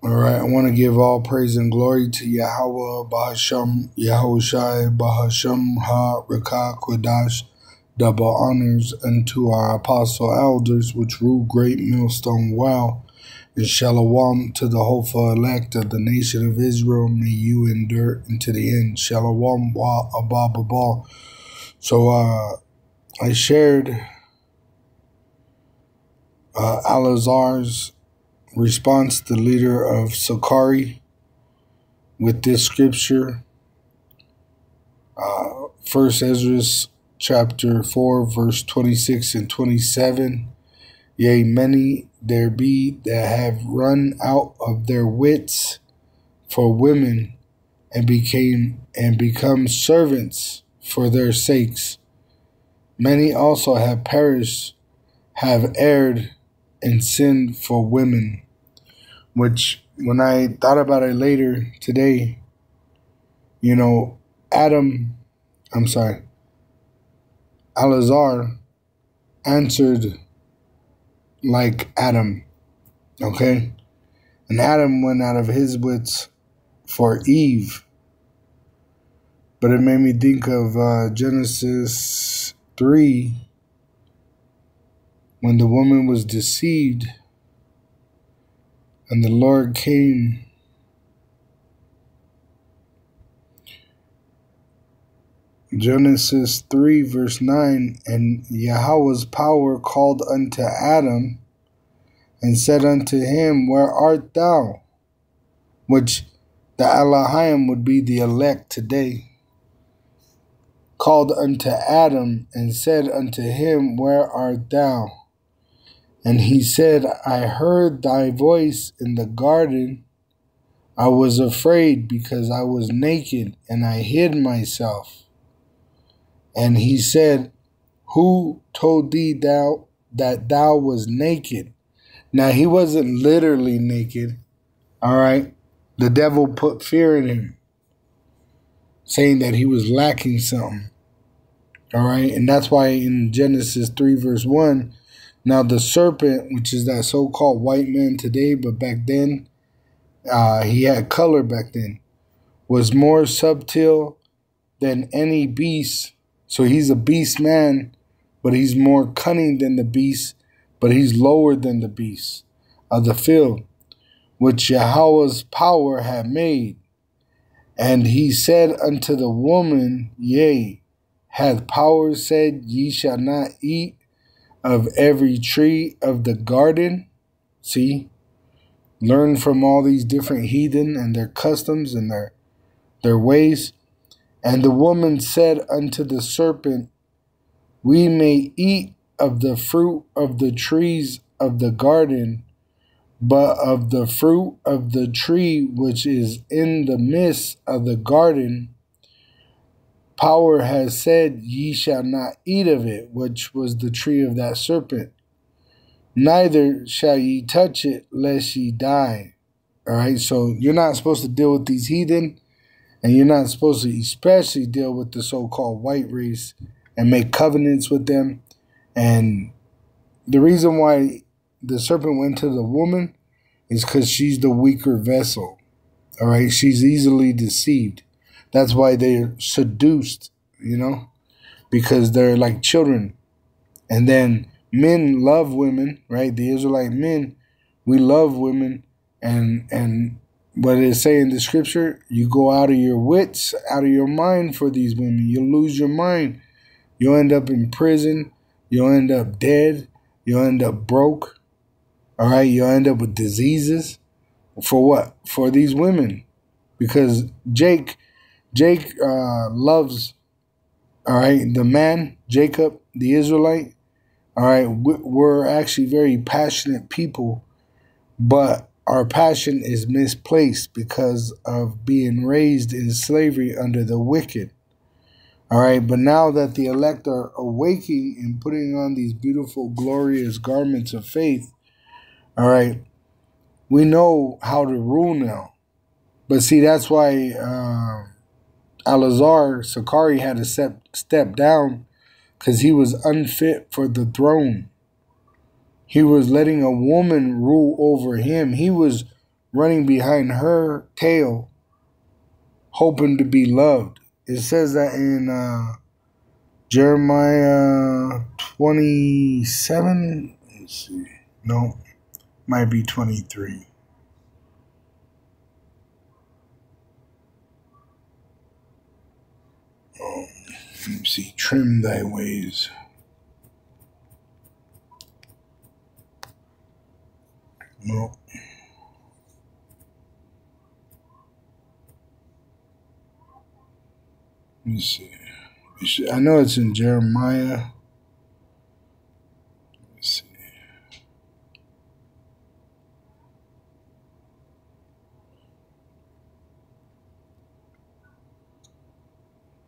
All right, I want to give all praise and glory to Yahweh, Bahasham, Yahushai, Bahasham, Ha, Rekah, Quadash, double honors unto our apostle elders, which rule great millstone well, and shalom to the hopeful elect of the nation of Israel. May you endure unto the end. Shalom, wa, abba. So, I shared Alazar's response, the leader of Sakari, with this scripture, 1 Ezra chapter 4, verse 26 and 27. Yea, many there be that have run out of their wits for women, and become servants for their sakes. Many also have perished, have erred, and sinned for women. Which, when I thought about it later today, Alazar answered like Adam, okay? And Adam went out of his wits for Eve. But it made me think of Genesis 3, when the woman was deceived and the Lord came Genesis 3 verse 9, and Yahweh's power called unto Adam and said unto him, Where art thou? Which the Elohim would be the elect today. Called unto Adam and said unto him, Where art thou? And he said, I heard thy voice in the garden. I was afraid because I was naked, and I hid myself. And he said, Who told thee that thou was naked? Now, he wasn't literally naked, all right? The devil put fear in him, saying that he was lacking something, all right? And that's why in Genesis 3 verse 1, now the serpent, which is that so-called white man today, but back then, he had color back then, was more subtle than any beast. So he's a beast man, but he's more cunning than the beast, but he's lower than the beast of the field, which Yahweh's power had made. And he said unto the woman, Yea, hath power said, Ye shall not eat of every tree of the garden? See, learn from all these different heathen and their customs and their ways. And the woman said unto the serpent, We may eat of the fruit of the trees of the garden, but of the fruit of the tree which is in the midst of the garden, power has said, Ye shall not eat of it, which was the tree of that serpent. Neither shall ye touch it, lest ye die. All right, so you're not supposed to deal with these heathen, and you're not supposed to especially deal with the so-called white race and make covenants with them. And the reason why the serpent went to the woman is because she's the weaker vessel. All right, she's easily deceived. That's why they're seduced, because they're like children. And then men love women, right? The Israelite men, we love women. And what it say in the scripture, you go out of your wits, out of your mind for these women. You'll lose your mind. You'll end up in prison. You'll end up dead. You'll end up broke. All right, you'll end up with diseases. For what? For these women. Because Jake loves, all right, the man, Jacob, the Israelite. All right, we're actually very passionate people, but our passion is misplaced because of being raised in slavery under the wicked. All right, but now that the elect are awaking and putting on these beautiful, glorious garments of faith, all right, we know how to rule now. But see, that's why Sakari had to step down, because he was unfit for the throne. He was letting a woman rule over him. He was running behind her tail, hoping to be loved. It says that in Jeremiah 27. Let's see. No, might be 23. Let me see. Trim thy ways. No. Let me see. I know it's in Jeremiah. Let's see.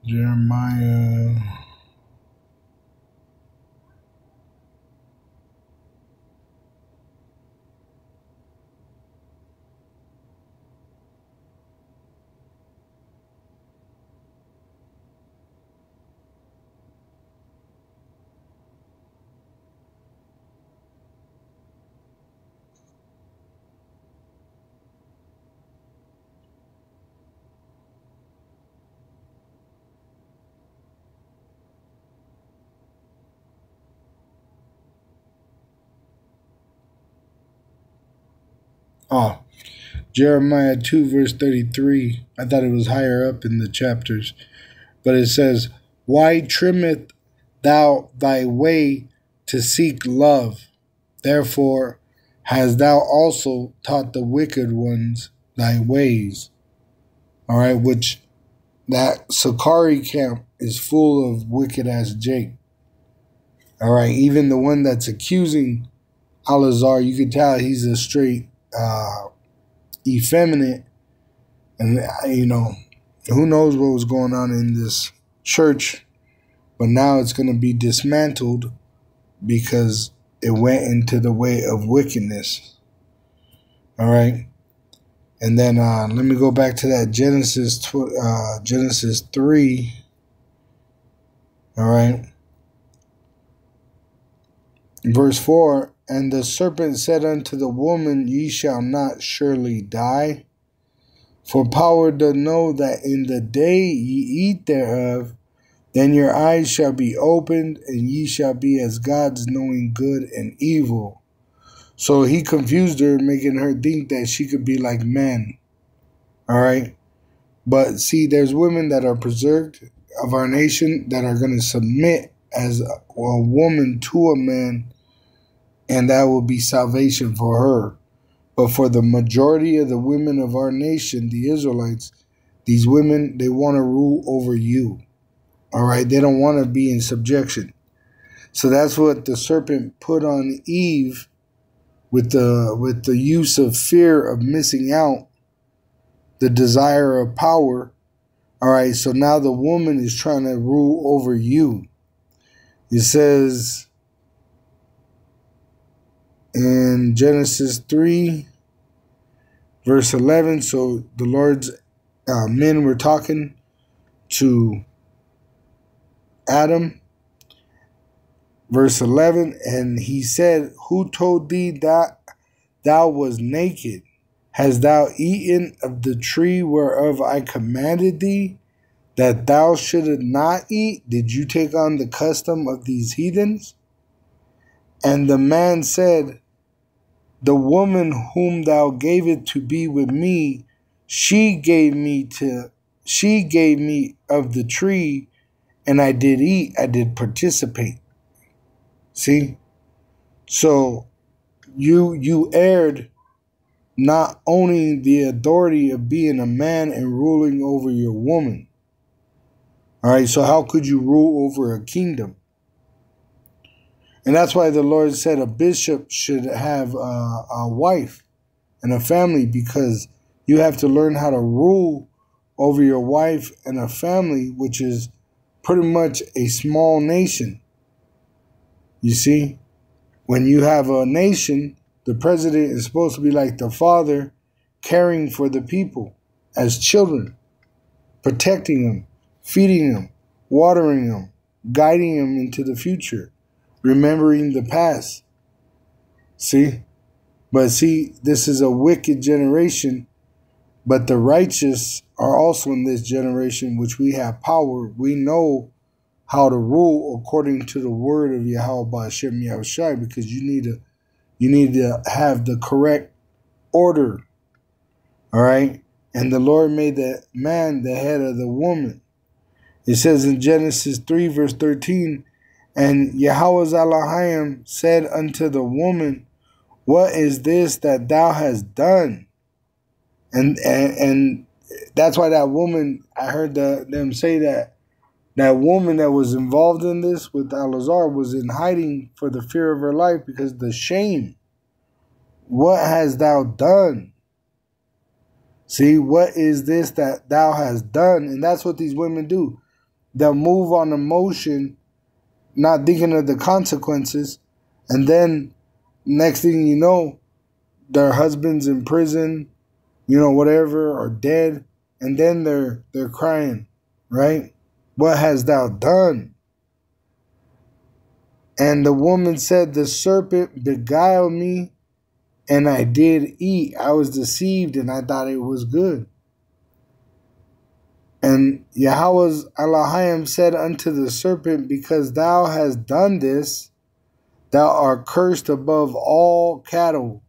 Jeremiah. Oh, Jeremiah 2, verse 33. I thought it was higher up in the chapters. But it says, why trimmeth thou thy way to seek love? Therefore hast thou also taught the wicked ones thy ways. All right, which that Sakari camp is full of wicked ass Jake. All right, even the one that's accusing Al-Azhar, you can tell he's a straight effeminate. And, who knows what was going on in this church. But now it's going to be dismantled because it went into the way of wickedness. All right. And then let me go back to that Genesis 3. All right. Verse 4, and the serpent said unto the woman, ye shall not surely die. For power doth know that in the day ye eat thereof, then your eyes shall be opened, and ye shall be as gods, knowing good and evil. So he confused her, making her think that she could be like men. All right? But see, there's women that are preserved of our nation that are going to submit as a woman to a man, and that will be salvation for her. But for the majority of the women of our nation, the Israelites, these women, they want to rule over you. All right? They don't want to be in subjection. So that's what the serpent put on Eve with the use of fear of missing out, the desire of power. All right, so now the woman is trying to rule over you. It says in Genesis 3, verse 11, so the Lord's men were talking to Adam. Verse 11, and he said, who told thee that thou was naked? Hast thou eaten of the tree whereof I commanded thee, that thou shouldest not eat? Did you take on the custom of these heathens? And the man said, the woman whom thou gavest to be with me, she gave me of the tree, and I did eat, I did participate. See? So you erred, not owning the authority of being a man and ruling over your woman. All right, so how could you rule over a kingdom? And that's why the Lord said a bishop should have a wife and a family, because you have to learn how to rule over your wife and a family, which is pretty much a small nation. You see, when you have a nation, the president is supposed to be like the father, caring for the people as children, protecting them, feeding them, watering them, guiding them into the future, remembering the past. See? But see, this is a wicked generation, but the righteous are also in this generation, which we have power. We know how to rule according to the word of Yahweh Ba'ashem Yahushai, because you need to have the correct order. All right? And the Lord made the man the head of the woman. It says in Genesis 3, verse 13, and Yahweh Elohim said unto the woman, what is this that thou hast done? And that's why that woman, I heard them say that woman that was involved in this with Alazar was in hiding for the fear of her life because of the shame. What hast thou done? See, what is this that thou hast done? And that's what these women do. They'll move on emotion, not thinking of the consequences. And then next thing you know, their husband's in prison, whatever, or dead. And then they're crying, right? What hast thou done? And the woman said, the serpent beguiled me, and I did eat. I was deceived, and I thought it was good. And Yahweh Elohim said unto the serpent, because thou hast done this, thou art cursed above all cattle,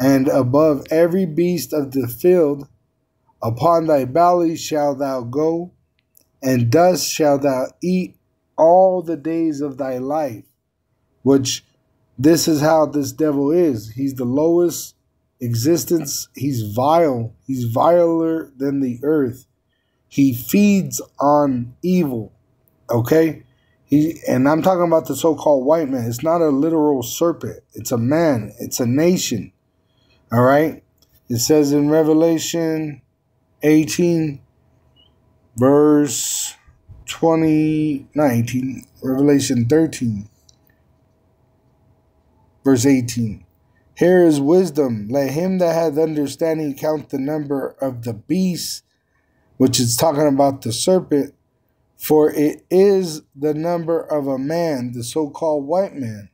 and above every beast of the field. Upon thy belly shalt thou go, and dust shalt thou eat all the days of thy life. Which, this is how this devil is. He's the lowest existence. He's vile. He's viler than the earth. He feeds on evil. Okay? And I'm talking about the so-called white man. It's not a literal serpent. It's a man. It's a nation. All right? It says in Revelation 18, verse 19, Revelation 13, verse 18. Here is wisdom. Let him that hath understanding count the number of the beasts, which is talking about the serpent, for it is the number of a man, the so-called white man,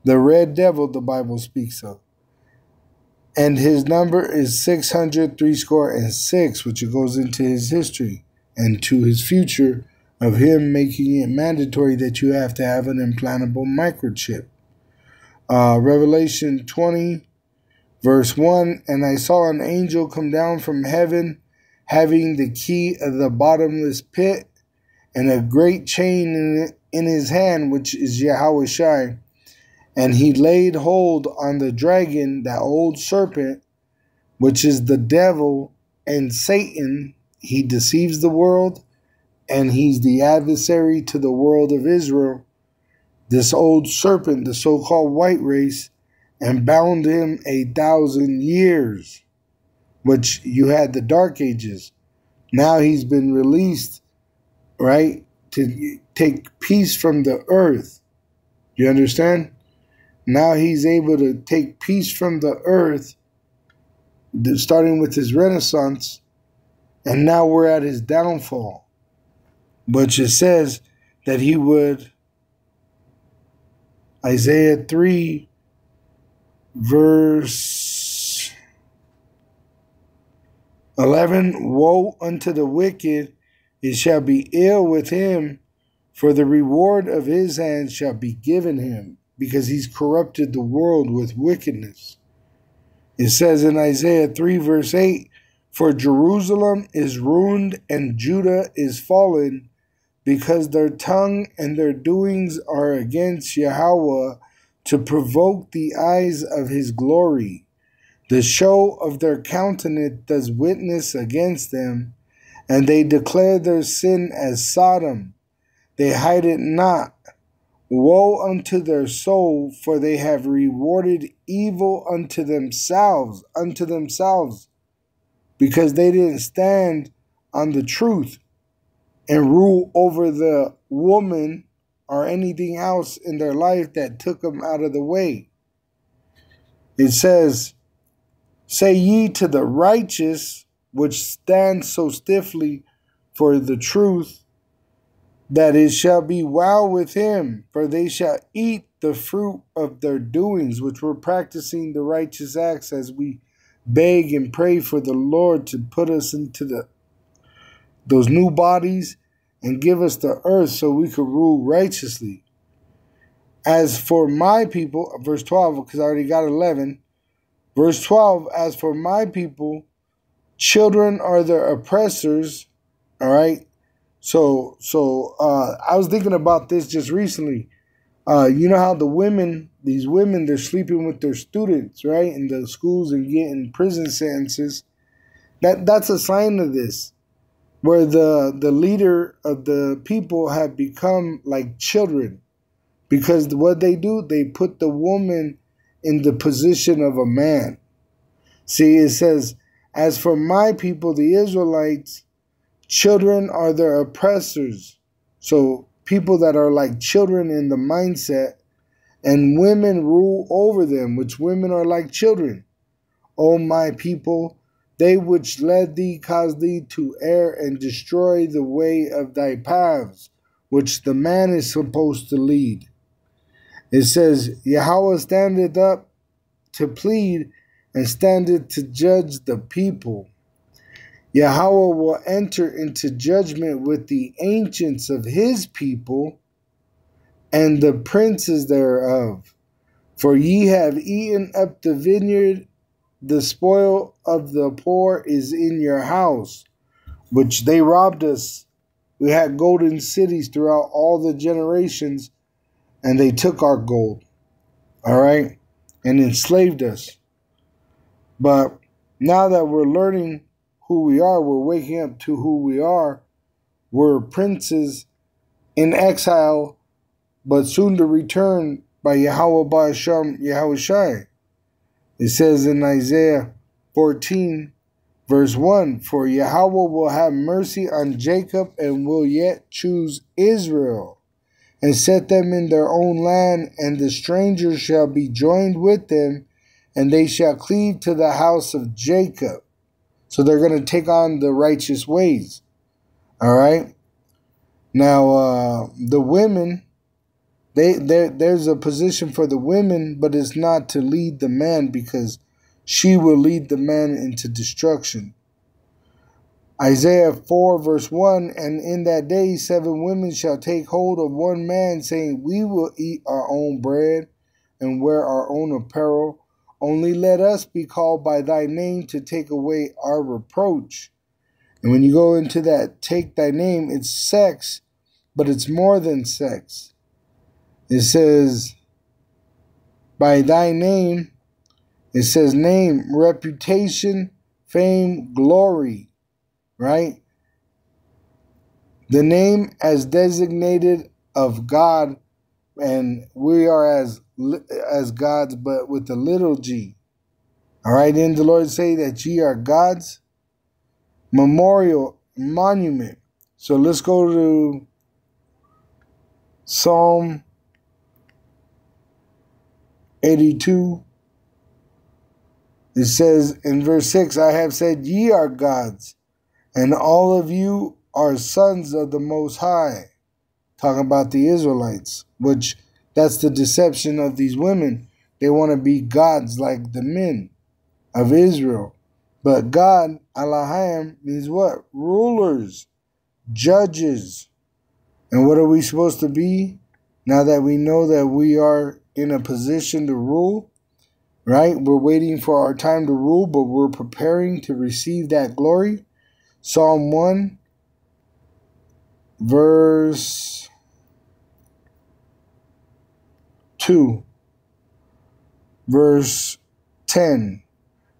the red devil the Bible speaks of. And his number is 666, which it goes into his history and to his future of him making it mandatory that you have to have an implantable microchip. Revelation 20, verse 1, and I saw an angel come down from heaven, having the key of the bottomless pit, and a great chain in his hand, which is Yahweh Shai. And he laid hold on the dragon, that old serpent, which is the devil and Satan. He deceives the world, and he's the adversary to the world of Israel. This old serpent, the so-called white race, and bound him 1,000 years, which you had the Dark Ages. Now he's been released, right, to take peace from the earth. You understand? Now he's able to take peace from the earth, starting with his renaissance, and now we're at his downfall. Which it says that he would, Isaiah 3, verse 11, woe unto the wicked, it shall be ill with him, for the reward of his hands shall be given him, because he's corrupted the world with wickedness. It says in Isaiah 3, verse 8, for Jerusalem is ruined and Judah is fallen, because their tongue and their doings are against Yahweh, to provoke the eyes of his glory. The show of their countenance does witness against them, and they declare their sin as Sodom. They hide it not. Woe unto their soul, for they have rewarded evil unto themselves, because they didn't stand on the truth and rule over the woman or anything else in their life that took them out of the way. It says, say ye to the righteous, which stand so stiffly for the truth, that it shall be well with him, for they shall eat the fruit of their doings, which we're practicing the righteous acts as we beg and pray for the Lord to put us into those new bodies and give us the earth so we could rule righteously. As for my people, verse 12, because I already got 11, verse 12, as for my people, children are their oppressors, all right? So I was thinking about this just recently. You know how these women, they're sleeping with their students, right, in the schools and getting prison sentences. That's a sign of this, where the leader of the people have become like children, because what they do, they put the woman in the position of a man. See, it says, as for my people, the Israelites, children are their oppressors. So people that are like children in the mindset, and women rule over them, which women are like children. O my people, they which led thee cause thee to err and destroy the way of thy paths, which the man is supposed to lead. It says, Yahweh standeth up to plead and standeth to judge the people. Yahweh will enter into judgment with the ancients of his people and the princes thereof. For ye have eaten up the vineyard, the spoil of the poor is in your house, which they robbed us. We had golden cities throughout all the generations, and they took our gold, all right, and enslaved us. But now that we're learning who we are, we're waking up to who we are. We're princes in exile, but soon to return by Yahweh Ba'asham Yahweh Shai. It says in Isaiah 14, verse 1, for Yahweh will have mercy on Jacob and will yet choose Israel and set them in their own land, and the strangers shall be joined with them, and they shall cleave to the house of Jacob. So they're going to take on the righteous ways. All right. Now, the women, there's a position for the women, but it's not to lead the man, because she will lead the man into destruction. Isaiah 4 verse 1, and in that day 7 women shall take hold of one man, saying, we will eat our own bread and wear our own apparel. Only let us be called by thy name to take away our reproach. And when you go into that take thy name, it's sex, but it's more than sex. It says, by thy name, it says name, reputation, fame, glory, right? The name as designated of God, and we are as gods, but with a little g. All right, didn't the Lord say that ye are gods? Memorial, monument. So let's go to Psalm 82. It says in verse 6, I have said ye are gods, and all of you are sons of the Most High. Talking about the Israelites, which that's the deception of these women. They want to be gods like the men of Israel. But God, Elohim, means what? Rulers, judges. And what are we supposed to be? Now that we know that we are in a position to rule, right? We're waiting for our time to rule, but we're preparing to receive that glory. Psalm 1, verse 2, verse 10.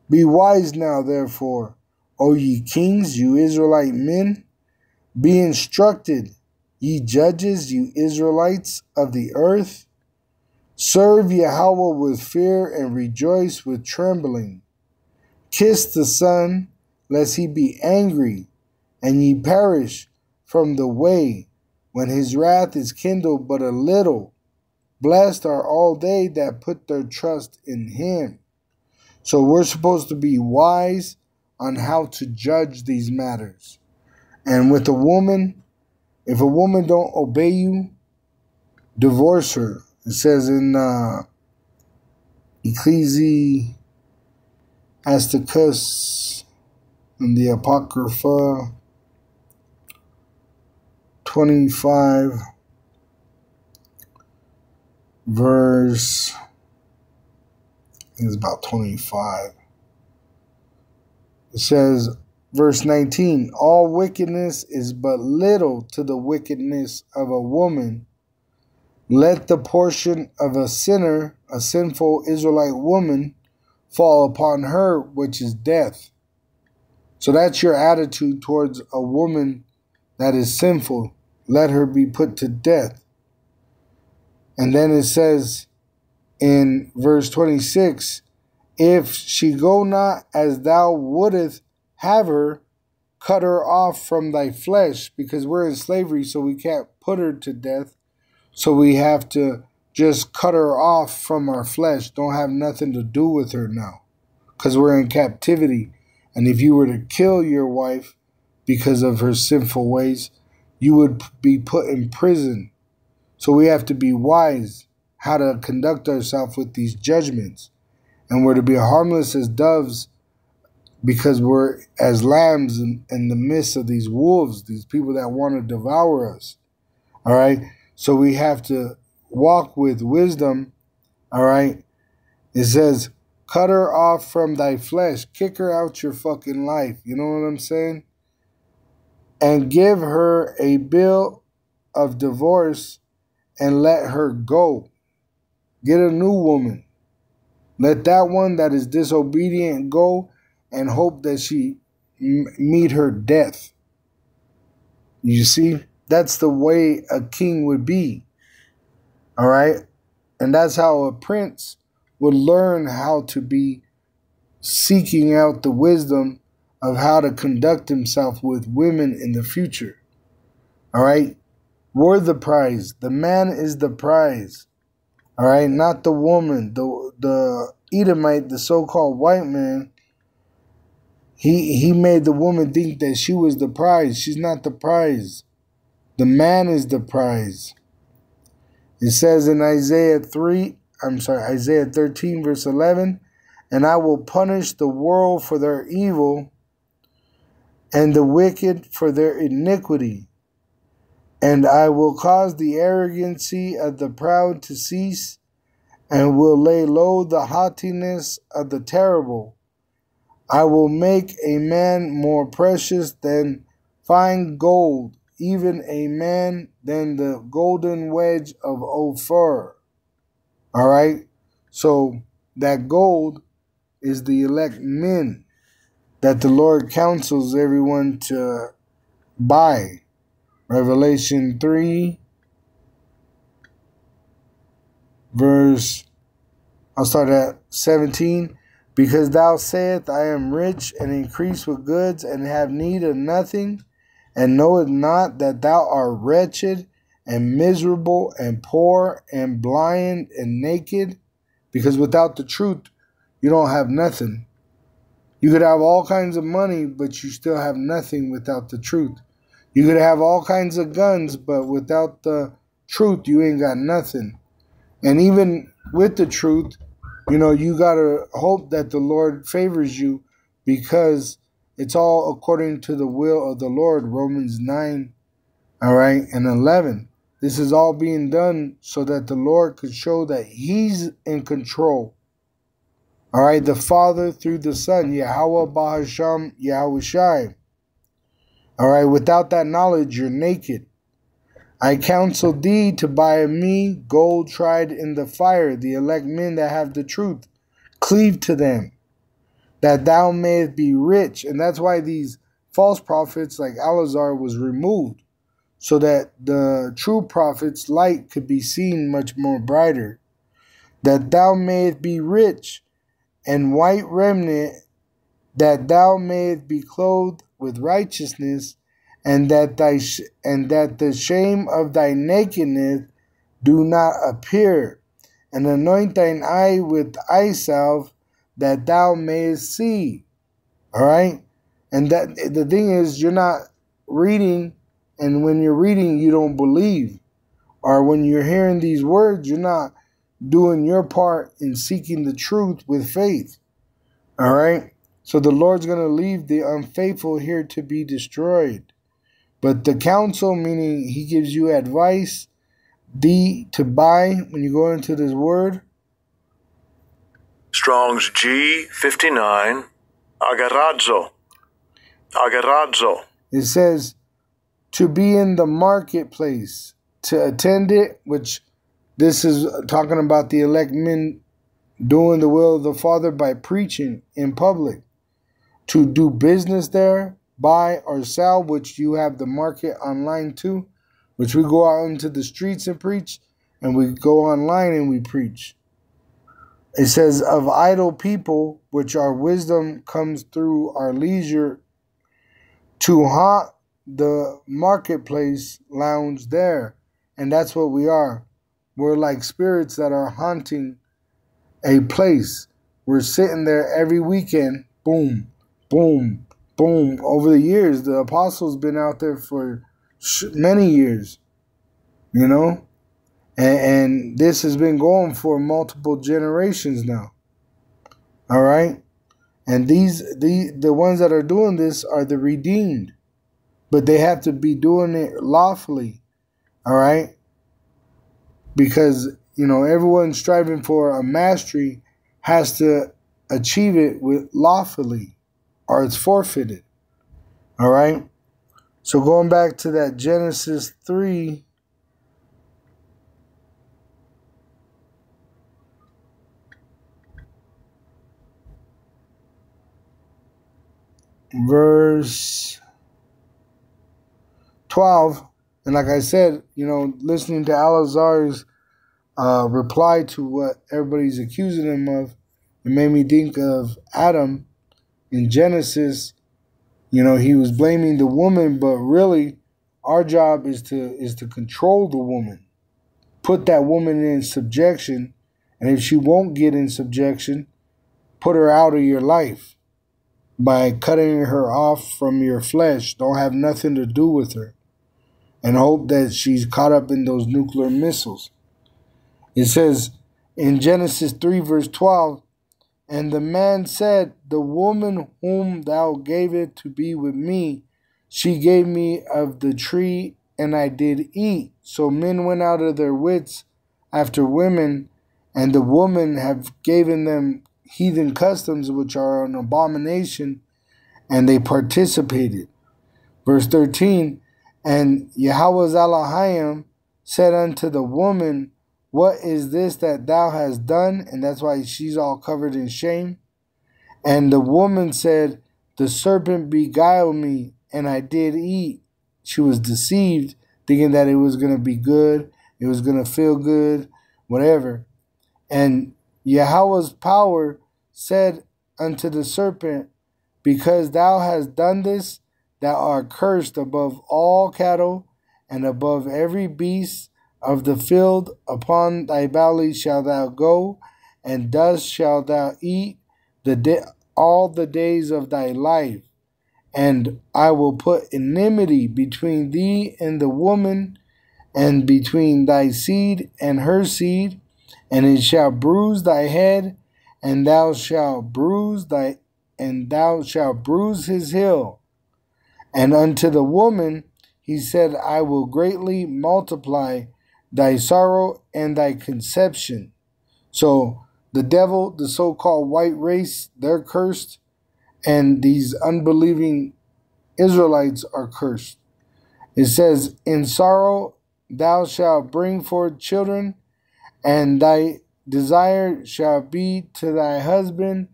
Be wise now, therefore, O ye kings, you Israelite men. Be instructed, ye judges, you Israelites of the earth. Serve Yahweh with fear and rejoice with trembling. Kiss the Son, lest he be angry, and ye perish from the way, when his wrath is kindled but a little. Blessed are all they that put their trust in him. So we're supposed to be wise on how to judge these matters. And with a woman, if a woman don't obey you, divorce her. It says in Ecclesiasticus in the Apocrypha 25 verse, I think it's about 25. It says, verse 19, all wickedness is but little to the wickedness of a woman. Let the portion of a sinner, a sinful Israelite woman, fall upon her, which is death. So that's your attitude towards a woman that is sinful. Let her be put to death. And then it says in verse 26, if she go not as thou wouldest have her, cut her off from thy flesh, because we're in slavery, so we can't put her to death. So we have to just cut her off from our flesh. Don't have nothing to do with her now, because we're in captivity. And if you were to kill your wife because of her sinful ways, you would be put in prison. So we have to be wise how to conduct ourselves with these judgments. And we're to be harmless as doves, because we're as lambs in the midst of these wolves, these people that want to devour us. All right? So we have to walk with wisdom. All right? It says, cut her off from thy flesh. Kick her out your fucking life. You know what I'm saying? And give her a bill of divorce and let her go. Get a new woman. Let that one that is disobedient go and hope that she meet her death. You see? That's the way a king would be. All right? And that's how a prince would learn how to be seeking out the wisdom of how to conduct himself with women in the future. All right? We're the prize. The man is the prize. All right? Not the woman. The Edomite, the so-called white man, he made the woman think that she was the prize. She's not the prize. The man is the prize. It says in Isaiah 13, verse 11, and I will punish the world for their evil and the wicked for their iniquity. And I will cause the arrogancy of the proud to cease, and will lay low the haughtiness of the terrible. I will make a man more precious than fine gold, even a man than the golden wedge of Ophir. All right? So that gold is the elect men that the Lord counsels everyone to buy. Revelation 3, verse, I'll start at 17. Because thou sayest, I am rich and increase with goods and have need of nothing, and knowest not that thou art wretched and miserable and poor and blind and naked. Because without the truth, you don't have nothing. You could have all kinds of money, but you still have nothing without the truth. You could have all kinds of guns, but without the truth, you ain't got nothing. And even with the truth, you know, you got to hope that the Lord favors you, because it's all according to the will of the Lord, Romans 9, all right, and 11. This is all being done so that the Lord could show that he's in control. All right, the Father through the Son, Yahweh Bahasham Yahweh Shai. All right, without that knowledge, you're naked. I counsel thee to buy of me gold tried in the fire, the elect men that have the truth. Cleave to them, that thou mayest be rich. And that's why these false prophets like Alazar was removed, so that the true prophet's light could be seen much more brighter. That thou mayest be rich, and white remnant, that thou mayest be clothed with righteousness, and that the shame of thy nakedness do not appear, and anoint thine eye with eye salve, that thou mayest see. All right? And that the thing is, you're not reading, and when you're reading, you don't believe. or when you're hearing these words, you're not doing your part in seeking the truth with faith. All right? So the Lord's going to leave the unfaithful here to be destroyed. But the counsel, meaning he gives you advice, to buy when you go into this word. Strong's G59, agarazzo. Agarazzo. It says to be in the marketplace, to attend it, which this is talking about the elect men doing the will of the Father by preaching in public. To do business there, buy or sell, which you have the market online too, which we go out into the streets and preach, and we go online and we preach. It says, of idle people, which our wisdom comes through our leisure, to haunt the marketplace lounge there. And that's what we are. We're like spirits that are haunting a place. We're sitting there every weekend, boom, boom, boom. Over the years, the apostles been out there for many years, you know? And this has been going for multiple generations now. All right? And the ones that are doing this are the redeemed. But they have to be doing it lawfully. All right? Because, you know, everyone striving for a mastery has to achieve it with lawfully, or it's forfeited. All right? So going back to that Genesis 3, verse 12, and like I said, you know, listening to Alazar's reply to what everybody's accusing him of, it made me think of Adam in Genesis. You know, he was blaming the woman, but really our job is to control the woman, put that woman in subjection, and if she won't get in subjection, put her out of your life by cutting her off from your flesh. Don't have nothing to do with her, and hope that she's caught up in those nuclear missiles. It says in Genesis 3 verse 12, and the man said, the woman whom thou gavest to be with me, she gave me of the tree, and I did eat. So men went out of their wits after women, and the woman have given them heathen customs, which are an abomination, and they participated. Verse 13, and Yahweh Elohim said unto the woman, what is this that thou hast done? And that's why she's all covered in shame. And the woman said, the serpent beguiled me, and I did eat. She was deceived, thinking that it was going to be good, it was going to feel good, whatever. And Yahweh's power said unto the serpent, because thou hast done this, thou art cursed above all cattle, and above every beast of the field. Upon thy belly shalt thou go, and dust shalt thou eat all the days of thy life. And I will put enmity between thee and the woman, and between thy seed and her seed, and it shall bruise thy head, and thou shalt bruise his heel. And unto the woman he said, I will greatly multiply thy sorrow and thy conception. So the devil, the so-called white race, they're cursed, and these unbelieving Israelites are cursed. It says, in sorrow thou shalt bring forth children, and thy desire shall be to thy husband,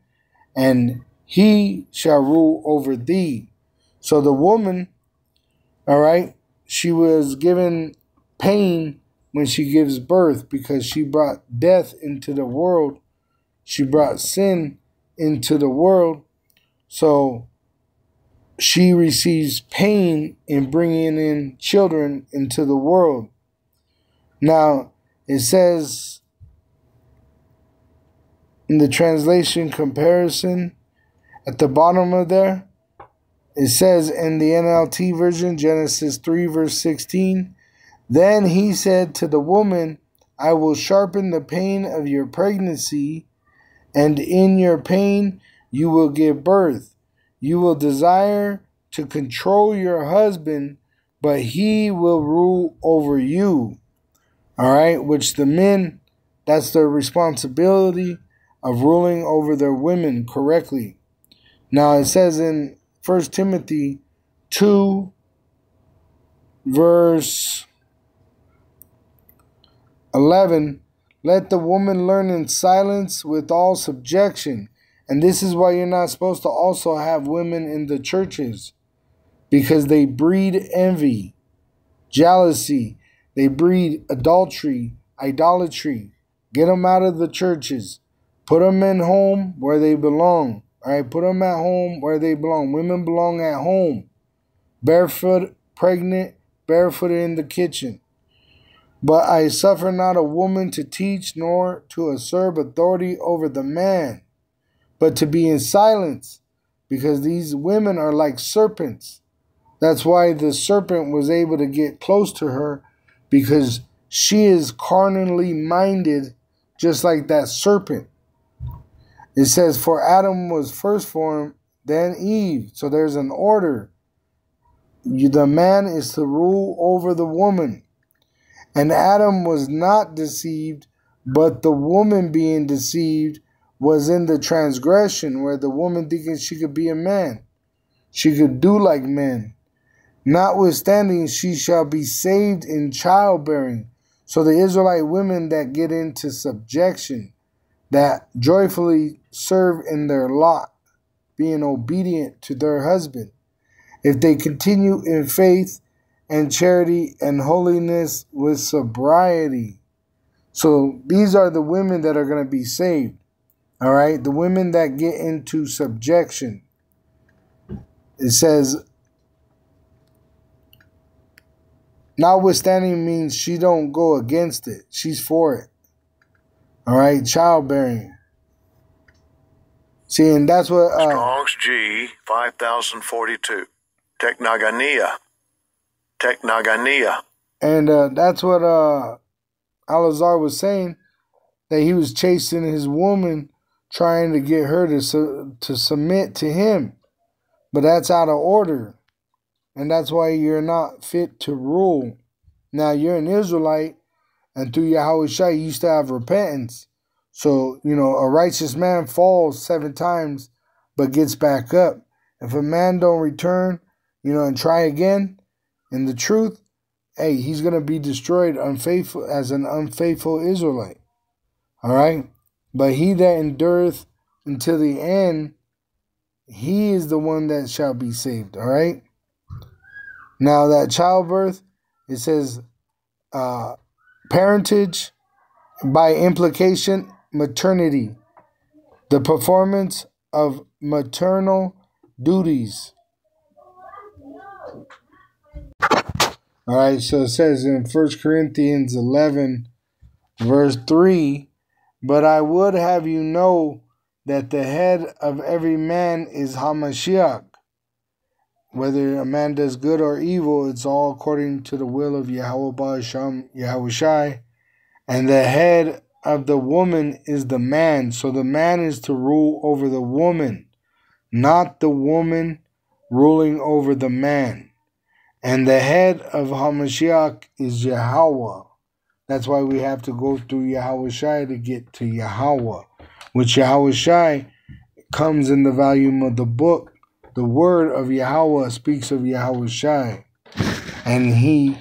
and he shall rule over thee. So the woman, all right, she was given pain when she gives birth, because she brought death into the world. She brought sin into the world. So she receives pain in bringing in children into the world. Now, it says in the translation comparison at the bottom of there, it says in the NLT version, Genesis 3 verse 16, Then he said to the woman, I will sharpen the pain of your pregnancy, and in your pain you will give birth. You will desire to control your husband, but he will rule over you. All right, which the men, that's their responsibility of ruling over their women correctly. Now it says in 1 Timothy 2, verse 11, let the woman learn in silence with all subjection. And this is why you're not supposed to also have women in the churches, because they breed envy, jealousy, they breed adultery, idolatry. Get them out of the churches. Put them in home where they belong. All right, put them at home where they belong. Women belong at home. Barefoot, pregnant, barefooted in the kitchen. But I suffer not a woman to teach, nor to usurp authority over the man, but to be in silence, because these women are like serpents. That's why the serpent was able to get close to her, because she is carnally minded, just like that serpent. It says, for Adam was first formed, then Eve. So there's an order. The man is to rule over the woman. And Adam was not deceived, but the woman being deceived was in the transgression, where the woman thinking she could be a man. She could do like men. Notwithstanding, she shall be saved in childbearing. So the Israelite women that get into subjection, that joyfully serve in their lot, being obedient to their husband, if they continue in faith and charity and holiness with sobriety. So these are the women that are going to be saved. All right, the women that get into subjection. It says, notwithstanding means she don't go against it. She's for it. All right, childbearing. See, and that's what... Strong's G, 5042. Technagania. Technagania. And that's what Alazar was saying, that he was chasing his woman, trying to get her to submit to him. But that's out of order. And that's why you're not fit to rule. Now, you're an Israelite, and through Yahushua, you used to have repentance. So, a righteous man falls 7 times, but gets back up. If a man don't return, and try again in the truth, hey, he's going to be destroyed as an unfaithful Israelite. All right? But he that endureth until the end, he is the one that shall be saved. All right? Now, that childbirth, it says parentage, by implication, maternity, the performance of maternal duties. All right, so it says in 1 Corinthians 11, verse 3, but I would have you know that the head of every man is Hamashiach. Whether a man does good or evil, it's all according to the will of Yahweh Ba'asham Yahushai. And the head of the woman is the man. So the man is to rule over the woman, not the woman ruling over the man. And the head of Hamashiach is Yahweh. That's why we have to go through Yahushai to get to Yahweh, which Yahushai comes in the volume of the book. The word of Yahweh speaks of Yahushai, and he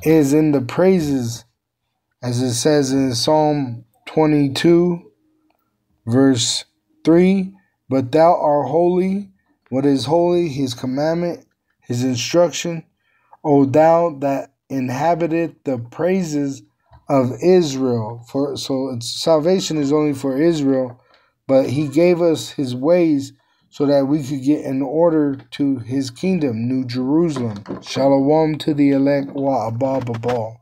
is in the praises, as it says in Psalm 22, verse 3, but thou art holy. What is holy? His commandment, his instruction. O thou that inhabited the praises of Israel. So salvation is only for Israel, but he gave us his ways so that we could get in order to his kingdom, New Jerusalem. Shalom to the elect wa abba babal.